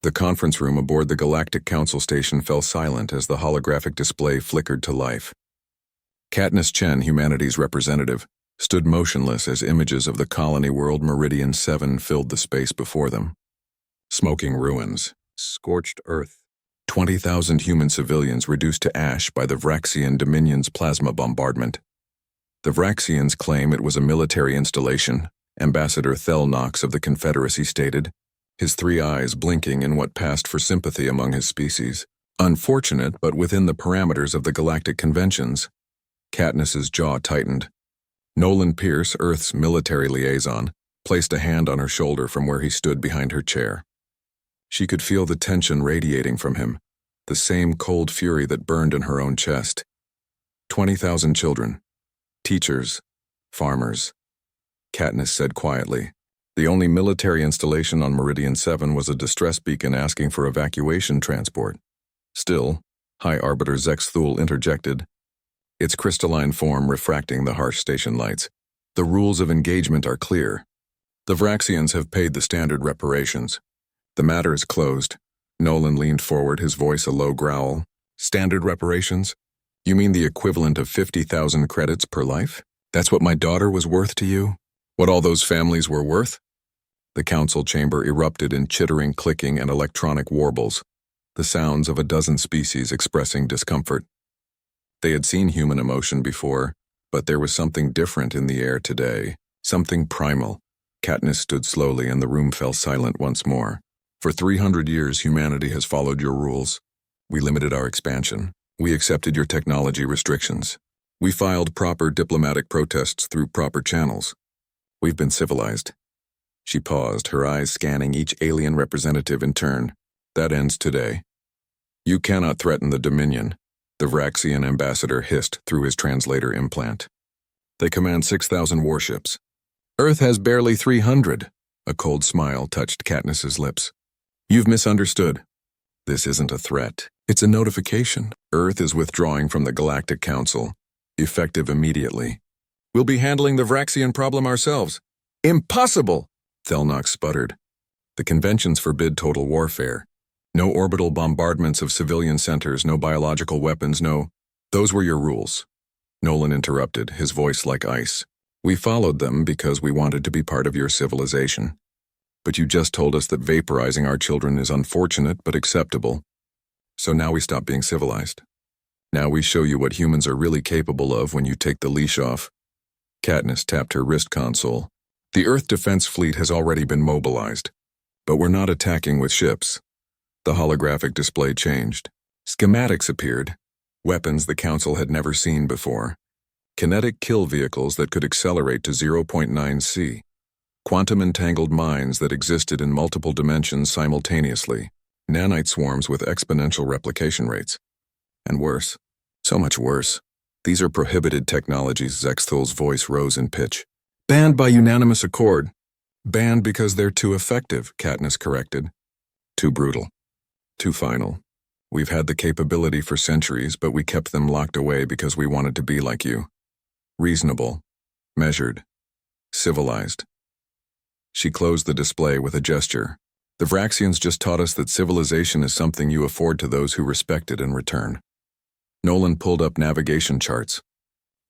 The conference room aboard the Galactic Council station fell silent as the holographic display flickered to life. Katniss Chen, humanity's representative, stood motionless as images of the colony world Meridian 7 filled the space before them. Smoking ruins, scorched earth, 20,000 human civilians reduced to ash by the Vraxian Dominion's plasma bombardment. The Vraxians claim it was a military installation, Ambassador Thel Knox of the Confederacy stated, his three eyes blinking in what passed for sympathy among his species. Unfortunate, but within the parameters of the galactic conventions. Katniss's jaw tightened. Nolan Pierce, Earth's military liaison, placed a hand on her shoulder from where he stood behind her chair. She could feel the tension radiating from him, the same cold fury that burned in her own chest. 20,000 children. Teachers. Farmers. Katniss said quietly. The only military installation on Meridian 7 was a distress beacon asking for evacuation transport. Still, High Arbiter Zex Thul interjected, its crystalline form refracting the harsh station lights. The rules of engagement are clear. The Vraxians have paid the standard reparations. The matter is closed. Nolan leaned forward, his voice a low growl. Standard reparations? You mean the equivalent of 50,000 credits per life? That's what my daughter was worth to you? What all those families were worth? The council chamber erupted in chittering, clicking, and electronic warbles, the sounds of a dozen species expressing discomfort. They had seen human emotion before, but there was something different in the air today, something primal. Katniss stood slowly and the room fell silent once more. For 300 years, humanity has followed your rules. We limited our expansion. We accepted your technology restrictions. We filed proper diplomatic protests through proper channels. We've been civilized. She paused, her eyes scanning each alien representative in turn. That ends today. You cannot threaten the Dominion, the Vraxian ambassador hissed through his translator implant. They command 6,000 warships. Earth has barely 300. A cold smile touched Katniss's lips. You've misunderstood. This isn't a threat. It's a notification. Earth is withdrawing from the Galactic Council, effective immediately. We'll be handling the Vraxian problem ourselves. Impossible! Thel Knox sputtered. The conventions forbid total warfare. No orbital bombardments of civilian centers, no biological weapons, no... Those were your rules. Nolan interrupted, his voice like ice. We followed them because we wanted to be part of your civilization. But you just told us that vaporizing our children is unfortunate but acceptable. So now we stop being civilized. Now we show you what humans are really capable of when you take the leash off. Katniss tapped her wrist console. The Earth Defense Fleet has already been mobilized. But we're not attacking with ships. The holographic display changed. Schematics appeared. Weapons the Council had never seen before. Kinetic kill vehicles that could accelerate to 0.9 C. Quantum-entangled mines that existed in multiple dimensions simultaneously. Nanite swarms with exponential replication rates. And worse. So much worse. These are prohibited technologies. Zex Thul's voice rose in pitch. Banned by unanimous accord. Banned because they're too effective, Katniss corrected. Too brutal. Too final. We've had the capability for centuries, but we kept them locked away because we wanted to be like you. Reasonable. Measured. Civilized. She closed the display with a gesture. The Vraxians just taught us that civilization is something you afford to those who respect it in return. Nolan pulled up navigation charts.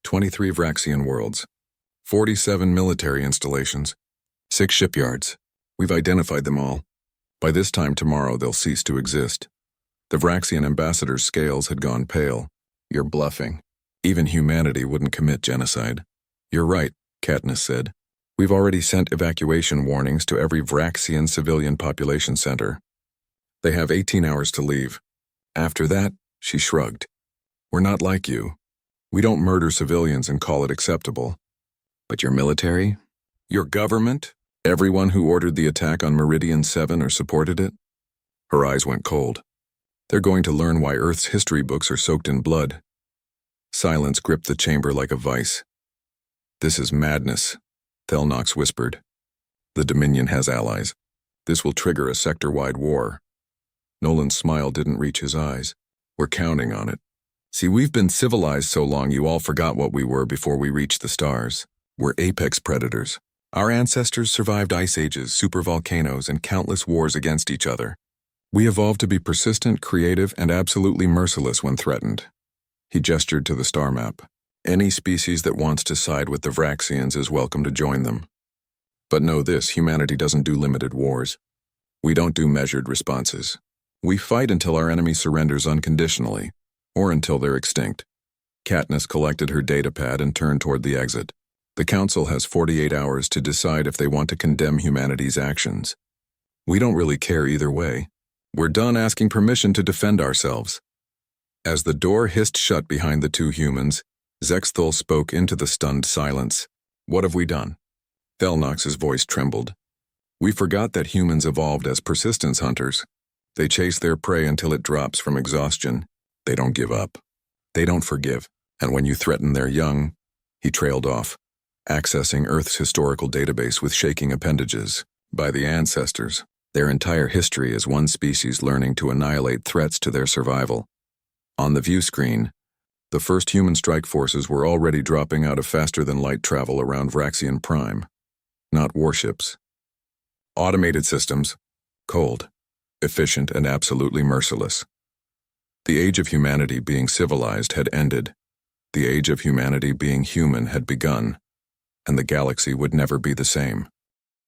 23 Vraxian worlds. 47 military installations. 6 shipyards. We've identified them all. By this time tomorrow, they'll cease to exist. The Vraxian ambassador's scales had gone pale. You're bluffing. Even humanity wouldn't commit genocide. You're right, Katniss said. We've already sent evacuation warnings to every Vraxian civilian population center. They have 18 hours to leave. After that, she shrugged. We're not like you. We don't murder civilians and call it acceptable. But your military? Your government? Everyone who ordered the attack on Meridian 7 or supported it? Her eyes went cold. They're going to learn why Earth's history books are soaked in blood. Silence gripped the chamber like a vice. This is madness, Thel Knox whispered. The Dominion has allies. This will trigger a sector-wide war. Nolan's smile didn't reach his eyes. We're counting on it. See, we've been civilized so long you all forgot what we were before we reached the stars. We're apex predators. Our ancestors survived ice ages, supervolcanoes, and countless wars against each other. We evolved to be persistent, creative, and absolutely merciless when threatened. He gestured to the star map. Any species that wants to side with the Vraxians is welcome to join them. But know this, humanity doesn't do limited wars. We don't do measured responses. We fight until our enemy surrenders unconditionally, or until they're extinct. Katniss collected her datapad and turned toward the exit. The Council has 48 hours to decide if they want to condemn humanity's actions. We don't really care either way. We're done asking permission to defend ourselves. As the door hissed shut behind the two humans, Zexthul spoke into the stunned silence. What have we done? Thelnox's voice trembled. We forgot that humans evolved as persistence hunters. They chase their prey until it drops from exhaustion. They don't give up. They don't forgive. And when you threaten their young, he trailed off, accessing Earth's historical database with shaking appendages. By the ancestors, their entire history is one species learning to annihilate threats to their survival. On the view screen, the first human strike forces were already dropping out of faster-than-light travel around Vraxian Prime. Not warships. Automated systems, cold, efficient, and absolutely merciless. The age of humanity being civilized had ended. The age of humanity being human had begun, and the galaxy would never be the same.